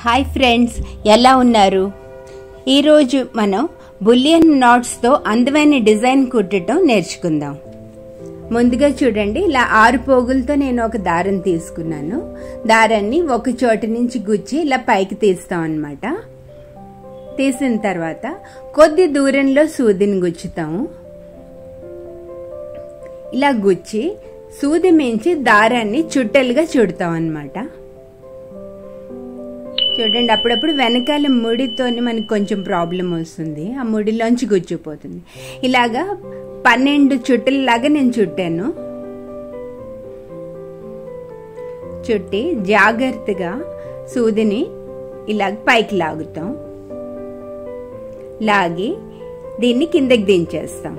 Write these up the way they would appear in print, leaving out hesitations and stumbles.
Hi friends, ఎలా ఉన్నారు? ఈరోజు మనం బులియన్ నాట్స్తో అందమైన డిజైన్ కుట్టడం నేర్చుకుందాం. ముందుగా చూడండి, ఇలా 6 పోగులతో నేను ఒక దారం తీసుకున్నాను. దారాన్ని ఒక చోట నుంచి గుచ్చి ఇలా పైకి తీస్తాం అన్నమాట. తీసిన తర్వాత కొద్ది దూరంలో సూదిని గుచ్చుతాము. ఇలా గుచ్చి సూది మించి దారాన్ని చుట్టలుగా చుడతాం అన్నమాట. చూడండి, అప్పుడప్పుడు వెనకాల ముడితోని మనకు కొంచెం ప్రాబ్లం వస్తుంది, ఆ ముడిలోంచి గుచ్చిపోతుంది. ఇలాగా 12 చుట్టలలాగా నేను చుట్టాను. చుట్టి జాగ్రత్తగా సూదిని ఇలాగ పైకి లాగుతాం. లాగి దీన్ని కిందకి దించేస్తాం.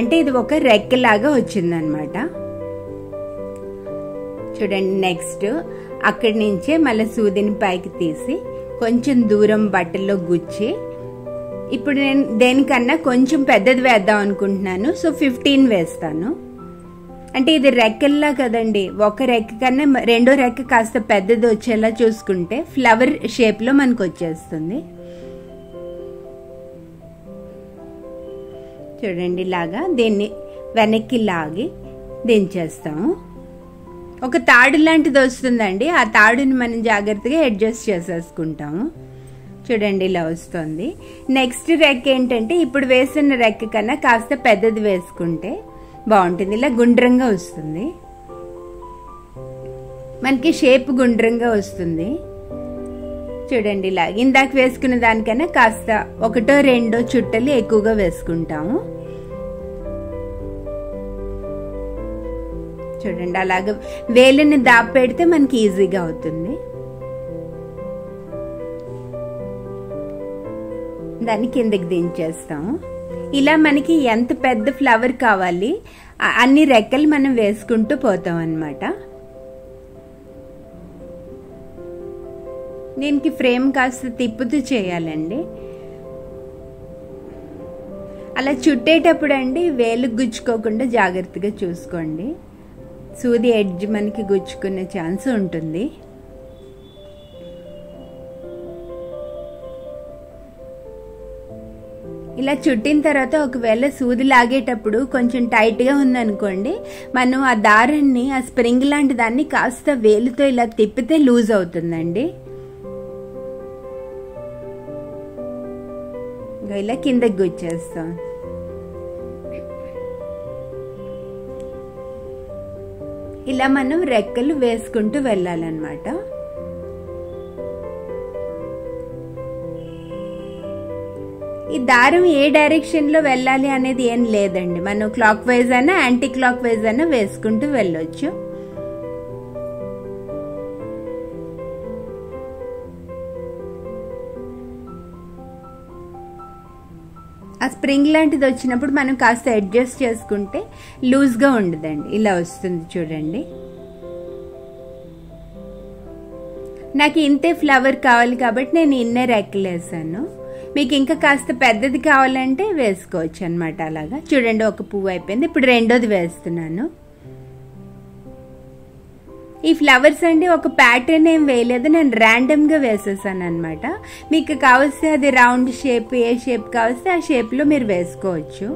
అంటే ఇది ఒక రెక్కలాగా వచ్చిందనమాట. చూడండి, నెక్స్ట్ అక్కడి నుంచే మళ్ళీ సూదిని పైకి తీసి కొంచెం దూరం బట్టల్లో గుచ్చి, ఇప్పుడు నేను దేనికన్నా కొంచెం పెద్దది వేద్దాం అనుకుంటున్నాను. సో 15 వేస్తాను. అంటే ఇది రెక్కల్లా కదండి, ఒక రెక్క కన్నా రెండో రెక్క కాస్త పెద్దది వచ్చేలా చూసుకుంటే ఫ్లవర్ షేప్లో మనకు వచ్చేస్తుంది. చూడండి, ఇలాగా దీన్ని వెనక్కి లాగి దించేస్తాము. ఒక తాడు లాంటిది వస్తుందండి, ఆ తాడుని మనం జాగ్రత్తగా అడ్జస్ట్ చేసేసుకుంటాము. చూడండి, ఇలా వస్తుంది. నెక్స్ట్ రెక్క ఏంటంటే, ఇప్పుడు వేసిన రెక్క కన్నా కాస్త పెద్దది వేసుకుంటే బాగుంటుంది. ఇలా గుండ్రంగా వస్తుంది, మనకి షేప్ గుండ్రంగా వస్తుంది. చూడండి, ఇలా ఇందాక వేసుకున్న దానికన్నా కాస్త 1-2 చుట్టలు ఎక్కువగా వేసుకుంటాము. చూడండి, అలాగ వేలుని దాపెడితే మనకి ఈజీగా అవుతుంది. దాన్ని కిందకి దించేస్తాము. ఇలా మనకి ఎంత పెద్ద ఫ్లవర్ కావాలి అన్ని రెక్కలు మనం వేసుకుంటూ పోతాం అన్నమాట. దీనికి ఫ్రేమ్ కాస్త తిప్పుతూ చేయాలండి. అలా చుట్టేటప్పుడు అండి వేలు గుచ్చుకోకుండా జాగ్రత్తగా చూసుకోండి. సూది ఎడ్జ్ మనకి గుచ్చుకునే ఛాన్స్ ఉంటుంది. ఇలా చుట్టిన తర్వాత ఒకవేళ సూది లాగేటప్పుడు కొంచెం టైట్గా ఉందనుకోండి, మనం ఆ దారాన్ని, ఆ స్ప్రింగ్ లాంటి దాన్ని కాస్త వేలుతో ఇలా తిప్పితే లూజ్ అవుతుందండి. ఇలా కిందకి గుచ్చేస్తాం. ఇలా మనం రెక్కలు వేసుకుంటూ వెళ్ళాలన్నమాట. ఈ దారం ఏ డైరెక్షన్ లో వెళ్ళాలి అనేది ఏం లేదండి, మనం క్లాక్ వైజ్ అయినా యాంటీ క్లాక్ వైజ్ అయినా వేసుకుంటూ వెళ్ళొచ్చు. ఆ స్ప్రింగ్ లాంటిది వచ్చినప్పుడు మనం కాస్త అడ్జస్ట్ చేసుకుంటే లూజ్గా ఉండదండి. ఇలా వస్తుంది చూడండి. నాకు ఇంతే ఫ్లవర్ కావాలి కాబట్టి నేను ఇన్నే రెక్కలు వేసాను. మీకు ఇంకా కాస్త పెద్దది కావాలంటే వేసుకోవచ్చు అనమాట. అలాగా చూడండి, ఒక పువ్వు అయిపోయింది. ఇప్పుడు రెండోది వేస్తున్నాను. ఈ ఫ్లవర్స్ అండి ఒక ప్యాటర్న్ ఏం వేయలేదు, నేను ర్యాండమ్గా వేసేసాను అనమాట. మీకు కావస్తే అది రౌండ్ షేప్, ఏ షేప్ కావస్తే ఆ షేప్లో మీరు వేసుకోవచ్చు.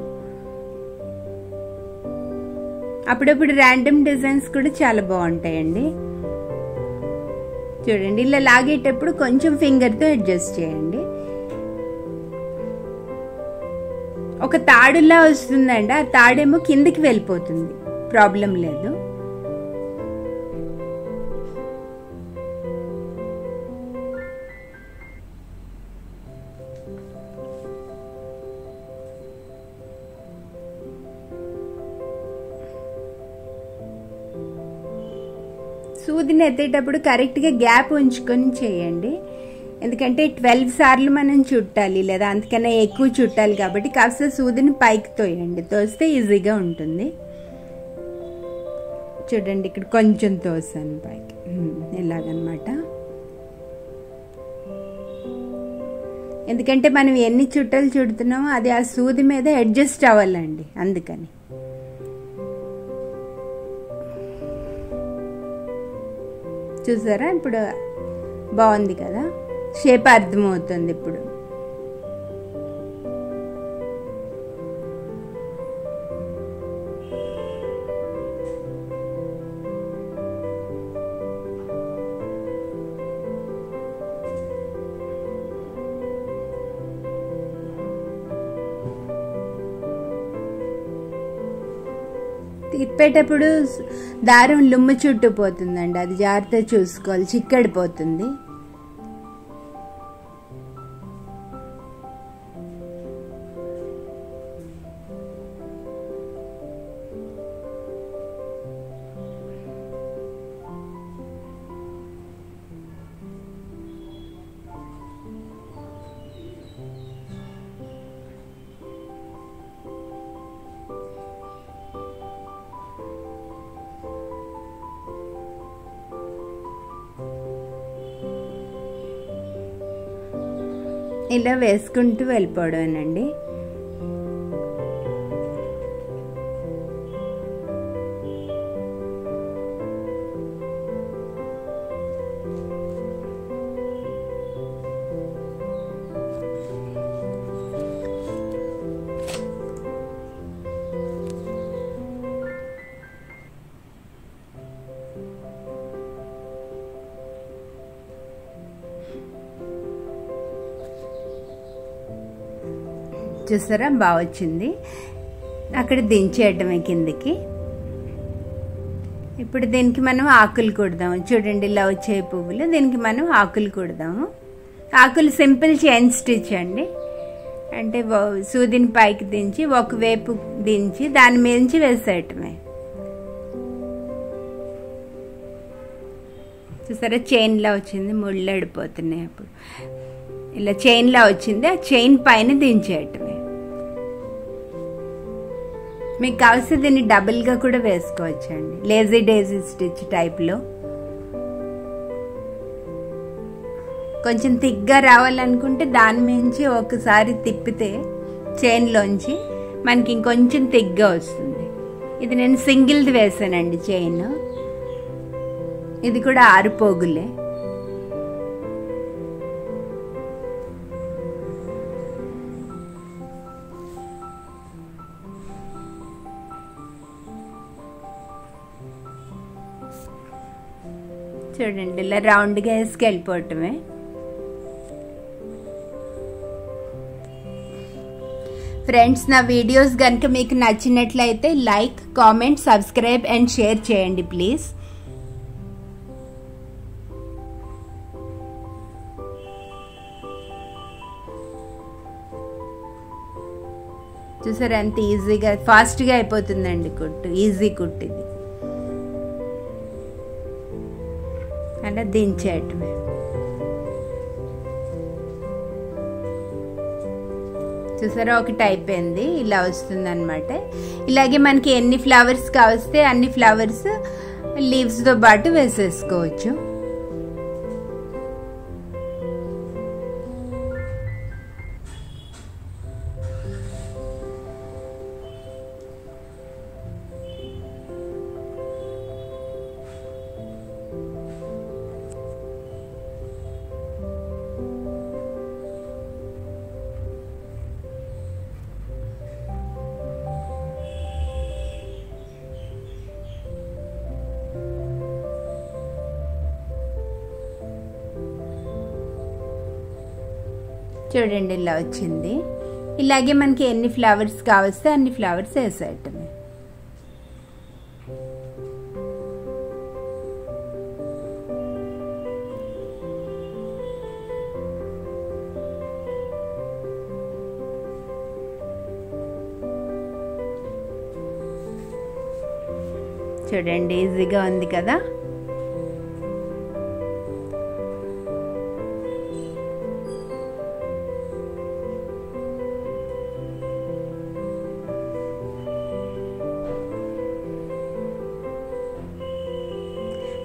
అప్పుడప్పుడు ర్యాండమ్ డిజైన్స్ కూడా చాలా బాగుంటాయండి. చూడండి, ఇలా లాగేటప్పుడు కొంచెం ఫింగర్తో అడ్జస్ట్ చేయండి. ఒక తాడులా వస్తుందండి, ఆ తాడేమో కిందికి వెళ్ళిపోతుంది, ప్రాబ్లం లేదు. సూదిని ఎత్తేటప్పుడు కరెక్ట్గా గ్యాప్ ఉంచుకొని చేయండి, ఎందుకంటే 12 సార్లు మనం చుట్టాలి, లేదా అంతకన్నా ఎక్కువ చుట్టాలి కాబట్టి కాస్త సూదిని పైకి తోయండి. తోస్తే ఈజీగా ఉంటుంది. చూడండి, ఇక్కడ కొంచెం తోసాను పైకి, ఇలాగనమాట. ఎందుకంటే మనం ఎన్ని చుట్టలు చుడుతున్నామో అది ఆ సూది మీద అడ్జస్ట్ అవ్వాలండి, అందుకని. చూసారా, ఇప్పుడు బాగుంది కదా. షేప్ అర్థమవుతుంది ఇప్పుడు. తిప్పేటప్పుడు దారం లుమ్ము చుట్టూ పోతుందండి, అది జాగ్రత్తగా చూసుకోవాలి, చిక్కడిపోతుంది. ఇలా వేసుకుంటూ వెళ్ళిపోవడమేనండి. చూసారా, బాగా వచ్చింది. అక్కడ దించేయటమే కిందికి. ఇప్పుడు దీనికి మనం ఆకులు కుడదాము. చూడండి, ఇలా వచ్చే పువ్వులు, దీనికి మనం ఆకులు కుడదాము. ఆకులు సింపుల్ చైన్ స్టిచ్ అండి. అంటే సూదిని పైకి దించి ఒకవైపు దించి దాని మీద వేసేయటమే. చూసారా, చైన్లా వచ్చింది, ముళ్ళు అడిపోతున్నాయి. అప్పుడు ఇలా చైన్లా వచ్చింది, ఆ చైన్ పైన దించేయటమే. మీకు కావాల్సి దీన్ని డబుల్గా కూడా వేసుకోవచ్చు అండి, లేజీ డేజీ స్టిచ్ టైప్లో. కొంచెం థిక్గా రావాలనుకుంటే దాని మించి ఒకసారి తిప్పితే చైన్లోంచి మనకి ఇంకొంచెం థిక్గా వస్తుంది. ఇది నేను సింగిల్ది వేసానండి చైన్. ఇది కూడా 6 పోగులే. చూడండి, ఇలా రౌండ్గా వేసుకెళ్ళిపోవటమే. ఫ్రెండ్స్, నా వీడియోస్ కనుక మీకు నచ్చినట్లయితే like, comment, subscribe and share చేయండి ప్లీజ్. చూసారా, ఎంత ఈజీగా ఫాస్ట్గా అయిపోతుందండి కుట్టు. ఈజీ కుట్టు ఇది. అలా దించేయటమే. చూసారా, ఒకటి అయిపోయింది. ఇలా వస్తుంది అనమాట. ఇలాగే మనకి ఎన్ని ఫ్లవర్స్ కావస్తే అన్ని ఫ్లవర్స్ లీవ్స్తో పాటు వేసేసుకోవచ్చు. చూడండి, ఇలా వచ్చింది. ఇలాగే మనకి ఎన్ని ఫ్లవర్స్ కావస్తే అన్ని ఫ్లవర్స్ వేసేయటమే. చూడండి, ఈజీగా ఉంది కదా.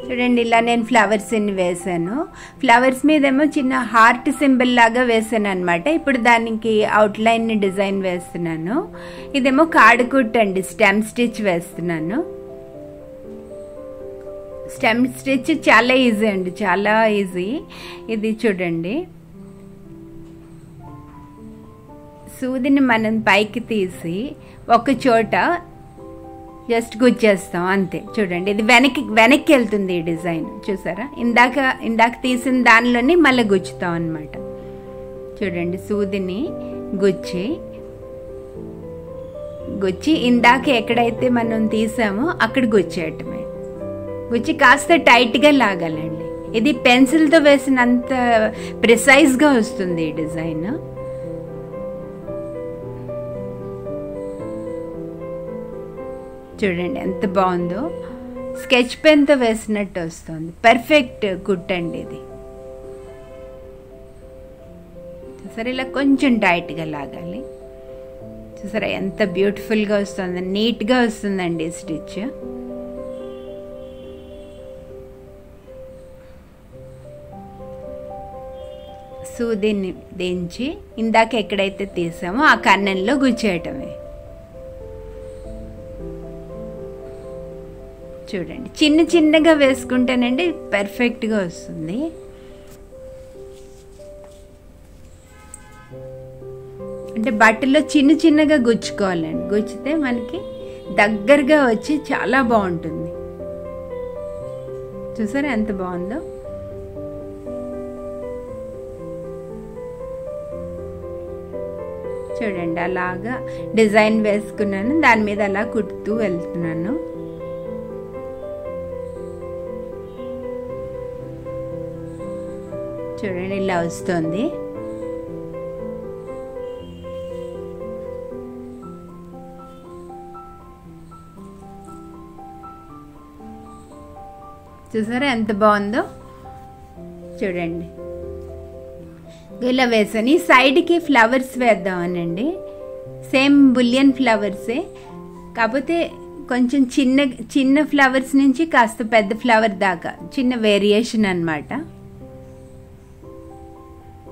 చూడండి, ఇలా నేను ఫ్లవర్స్ ఎన్ని వేసాను. ఫ్లవర్స్ మీదేమో చిన్న హార్ట్ సింబల్ లాగా వేసాను అనమాట. ఇప్పుడు దానికి అవుట్లైన్ డిజైన్ వేస్తున్నాను. ఇదేమో కాడకుట్ అండి, స్టెమ్ స్టిచ్ వేస్తున్నాను. స్టెమ్ స్టిచ్ చాలా ఈజీ అండి, చాలా ఈజీ. ఇది చూడండి, సూదిని మనం పైకి తీసి ఒక చోట జస్ట్ గుచ్చేస్తాం అంతే. చూడండి ఇది వెనక్కి వెళ్తుంది ఈ డిజైన్, చూసారా? ఇందాక తీసిన దానిలోని మళ్ళీ గుచ్చుతాం అన్నమాట. చూడండి సూదిని గుచ్చి ఇందాక ఎక్కడైతే మనం తీసామో అక్కడ గుచ్చేయటమే. గుచ్చి కాస్త టైట్గా లాగాలండి. ఇది పెన్సిల్తో వేసినంత ప్రిసైజ్గా వస్తుంది ఈ డిజైన్. చూడండి ఎంత బాగుందో, స్కెచ్ పెన్తో వేసినట్టు వస్తుంది. పర్ఫెక్ట్ కుట్టండి ఇది. సరే ఇలా కొంచెం టైట్గా లాగాలి. చూసారా ఎంత బ్యూటిఫుల్గా వస్తుంది, నీట్గా వస్తుందండి స్టిచ్. సూదిని దించి ఇందాక ఎక్కడైతే తీసామో ఆ కన్నంలో గుచ్చేయటమే. చూడండి చిన్నగా వేసుకుంటేనండి పర్ఫెక్ట్గా వస్తుంది. అంటే బట్టలో చిన్నగా గుచ్చుకోవాలండి. గుచ్చితే మనకి దగ్గరగా వచ్చి చాలా బాగుంటుంది. చూసారా ఎంత బాగుందో. చూడండి అలాగా డిజైన్ వేసుకున్నాను, దాని మీద అలా కుడుతూ వెళ్తున్నాను. చూడండి ఇలా వస్తుంది. చూసారా ఎంత బాగుందో. చూడండి ఇలా వేసాను. ఈ సైడ్కి ఫ్లవర్స్ వేద్దామనండి. సేమ్ బులియన్ ఫ్లవర్సే, కాకపోతే కొంచెం చిన్న ఫ్లవర్స్ నుంచి కాస్త పెద్ద ఫ్లవర్ దాకా చిన్న వేరియేషన్ అన్నమాట.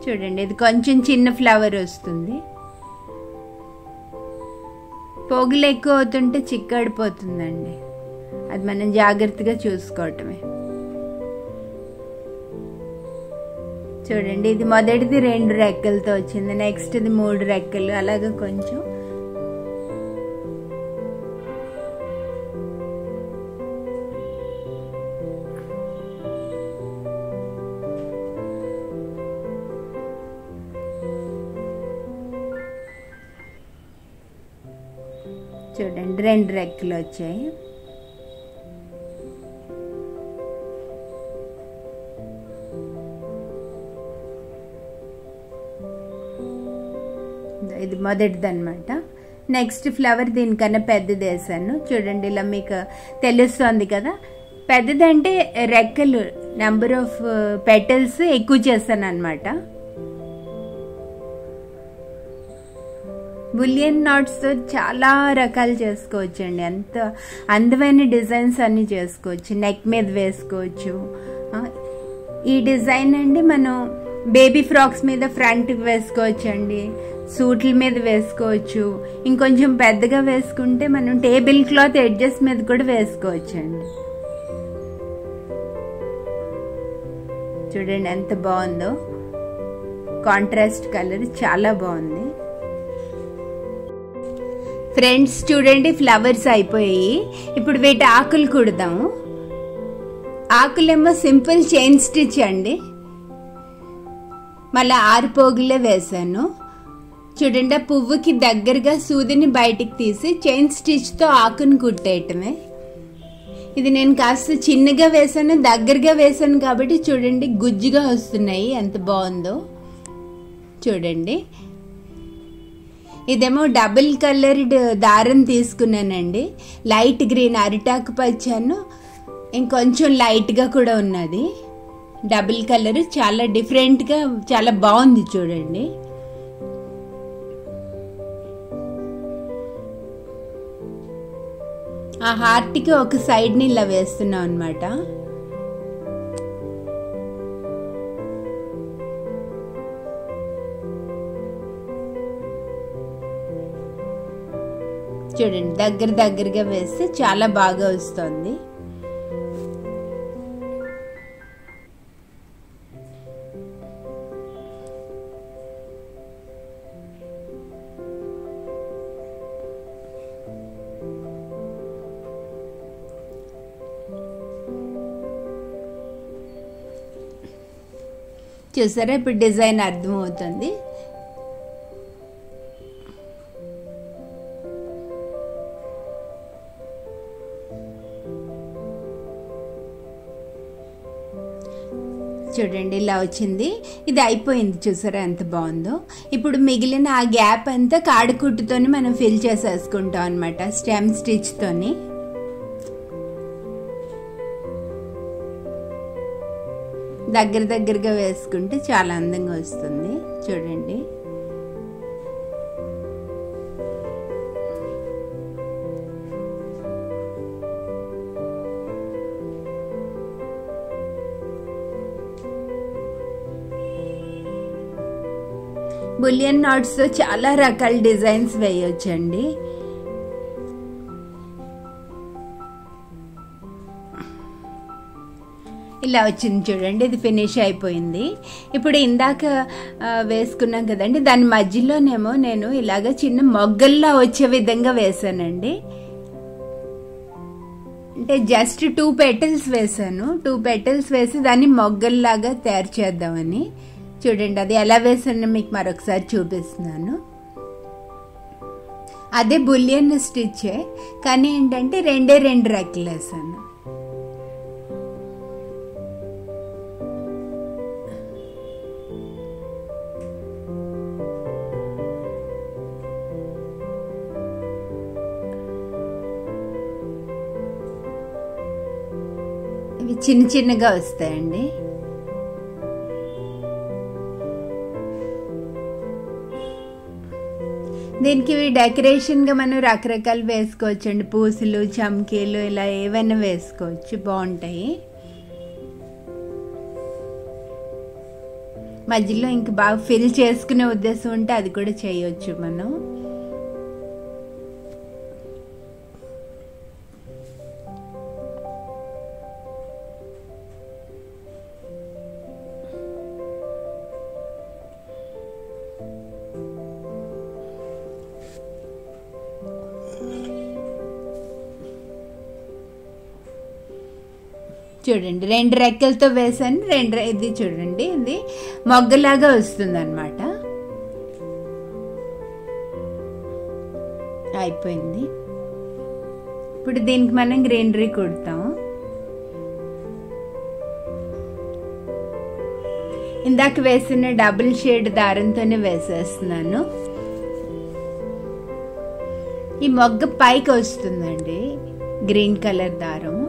చూడండి ఇది కొంచెం చిన్న ఫ్లవర్ వస్తుంది. పోగులు ఎక్కువ అవుతుంటే చిక్కడిపోతుందండి, అది మనం జాగ్రత్తగా చూసుకోవటమే. చూడండి ఇది మొదటిది 2 రెక్కలతో వచ్చింది, నెక్స్ట్ ఇది 3 రెక్కలు, అలాగే కొంచెం చూడండి 2 రెక్కలు వచ్చాయి. ఇది మొదటిది అనమాట. నెక్స్ట్ ఫ్లవర్ దీనికన్నా పెద్దది వేసాను. చూడండి ఇలా మీకు తెలుస్తుంది కదా, పెద్దదంటే రెక్కలు నెంబర్ ఆఫ్ పెటల్స్ ఎక్కువ చేశాను అనమాట. బులియన్ నాట్స్తో చాలా రకాలు చేసుకోవచ్చండి. అంత అందమైన డిజైన్స్ అన్నీ చేసుకోవచ్చు. నెక్ మీద వేసుకోవచ్చు. ఈ డిజైన్ అండి మనం బేబీ ఫ్రాక్స్ మీద ఫ్రంట్కి వేసుకోవచ్చు అండి, సూట్ల మీద వేసుకోవచ్చు. ఇంకొంచెం పెద్దగా వేసుకుంటే మనం టేబుల్ క్లాత్ ఎడ్జెస్ మీద కూడా వేసుకోవచ్చు అండి. చూడండి ఎంత బాగుందో, కాంట్రాస్ట్ కలర్ చాలా బాగుంది. ఫ్రెండ్స్ చూడండి ఫ్లవర్స్ అయిపోయాయి. ఇప్పుడు వీటి ఆకులు కుడదాము. ఆకులేమో సింపుల్ చైన్ స్టిచ్ అండి, మళ్ళీ 6 పోగులే వేసాను. చూడండి ఆ పువ్వుకి దగ్గరగా సూదిని బయటికి తీసి చైన్ స్టిచ్తో ఆకుని కుట్టేయటమే. ఇది నేను కాస్త చిన్నగా వేసాను, దగ్గరగా వేసాను కాబట్టి చూడండి గుజ్జుగా వస్తున్నాయి, ఎంత బాగుందో చూడండి. ఇదేమో డబుల్ కలర్డ్ దారం తీసుకున్నానండి, లైట్ గ్రీన్ అరిటాకు పచ్చాను, ఇంకొంచెం లైట్గా కూడా ఉన్నది. డబుల్ కలర్ చాలా డిఫరెంట్గా చాలా బాగుంది చూడండి. ఆ హార్ట్కి ఒక సైడ్ని ఇలా వేస్తున్నాం అనమాట. చూడండి దగ్గరగా వేస్తే చాలా బాగా వస్తుంది. చూసారా ఇప్పుడు డిజైన్ అర్థమవుతుంది. చూడండి ఇలా వచ్చింది. ఇది అయిపోయింది. చూసారా ఎంత బాగుందో. ఇప్పుడు మిగిలిన ఆ గ్యాప్ అంతా కాడకుట్టుతోని మనం ఫిల్ చేసేసుకుంటాం అనమాట, స్టెమ్ స్టిచ్తోని. దగ్గరగా వేసుకుంటే చాలా అందంగా వస్తుంది. చూడండి బులియన్ నాట్స్తో చాలా రకాల డిజైన్స్ వేయొచ్చండి. ఇలా వచ్చింది చూడండి. ఇది ఫినిష్ అయిపోయింది. ఇప్పుడు ఇందాక వేసుకున్నాం కదండి, దాని మధ్యలోనేమో నేను ఇలాగ చిన్న మొగ్గల్లా వచ్చే విధంగా వేసానండి. అంటే జస్ట్ 2 petals వేసాను. 2 petals వేసి దాన్ని మొగ్గల్లాగా తయారు చేద్దామని. చూడండి అది ఎలా వేసానో మీకు మరొకసారి చూపిస్తున్నాను. అదే బులియన్ స్టిచ్చే, కానీ ఏంటంటే 2 రెక్కలు వేసాను. ఇవి చిన్నగా వస్తాయండి. దీనికి డెకరేషన్గా మనం రకరకాలు వేసుకోవచ్చు అండి. పూసలు, చమ్కీలు ఇలా ఏవైనా వేసుకోవచ్చు, బాగుంటాయి. మధ్యలో ఇంకా బాగా ఫిల్ చేసుకునే ఉద్దేశం ఉంటే అది కూడా చేయొచ్చు మనం. చూడండి 2 రెక్కలతో వేసాను. ఇది చూడండి, ఇది మొగ్గలాగా వస్తుంది అన్నమాట. అయిపోయింది. ఇప్పుడు దీనికి మనం గ్రీనరీ కుడతాం. ఇందాక వేసిన డబుల్ షేడ్ దారంతోనే వేసేస్తున్నాను. ఈ మొగ్గ పైకి వస్తుందండి, గ్రీన్ కలర్ దారం.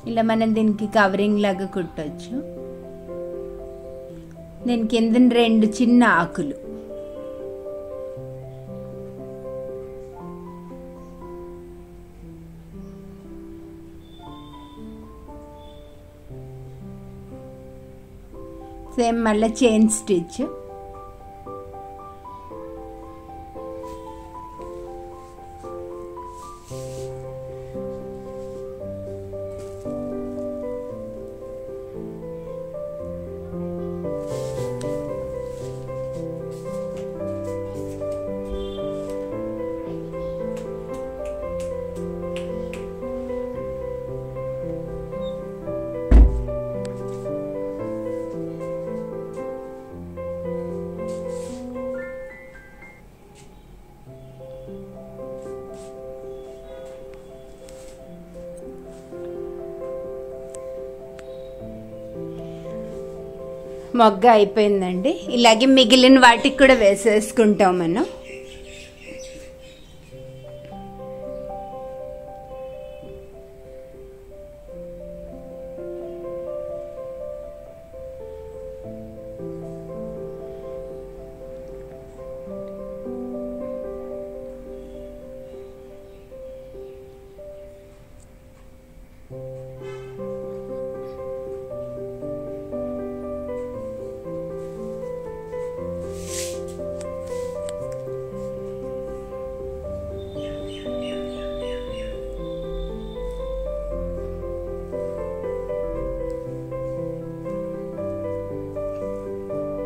ఇలా మనం దీనికి కవరింగ్ లాగా కుట్టచ్చు. దీని కింద 2 చిన్న ఆకులు. సేమ్ మళ్ళీ చైన్ స్టిచ్. మొగ్గ అయిపోయిందండి. ఇలాగే మిగిలిన వాటికి కూడా వేసేసుకుంటాం మనం.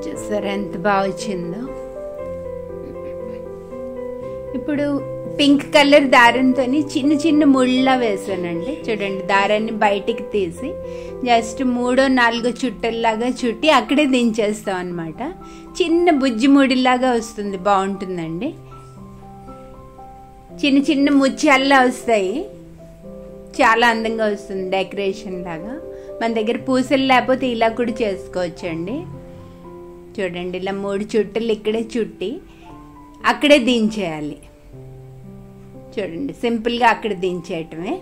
చూసారా ఎంత బాగా వచ్చిందో. ఇప్పుడు పింక్ కలర్ దారంతో చిన్న చిన్న ముళ్ళ వేసానండి. చూడండి, దారాన్ని బయటికి తీసి జస్ట్ 3-4 చుట్టల్లాగా చుట్టి అక్కడే దించేస్తాం అనమాట. చిన్న బుజ్జి ముడిలాగా వస్తుంది, బాగుంటుందండి. చిన్న చిన్న ముత్యాల్లా వస్తాయి, చాలా అందంగా వస్తుంది డెకరేషన్ లాగా. మన దగ్గర పూసలు లేకపోతే ఇలా కూడా చేసుకోవచ్చండి. చూడండి, ఇలా 3 చుట్టలు ఇక్కడే చుట్టి అక్కడే దించేయాలి. చూడండి, సింపుల్గా అక్కడ దించేయటమే.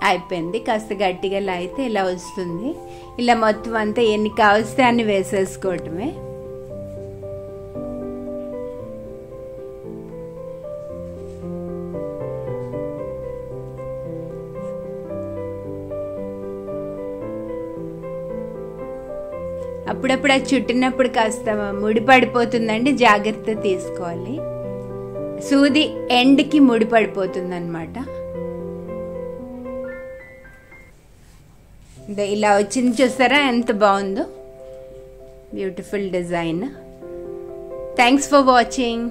అయిపోయింది. కాస్త గట్టిగా లాగితే ఇలా వస్తుంది. ఇలా మొత్తం అంతా ఎన్ని కావస్తే అన్ని వేసేసుకోవటమే. అప్పుడప్పుడు అది చుట్టినప్పుడు కాస్త ముడి పడిపోతుందండి, జాగ్రత్త తీసుకోవాలి. సూది ఎండ్కి ముడి పడిపోతుంది అనమాట. ఇలా వచ్చింది, చూస్తారా ఎంత బాగుందో, beautiful design. Thanks for watching.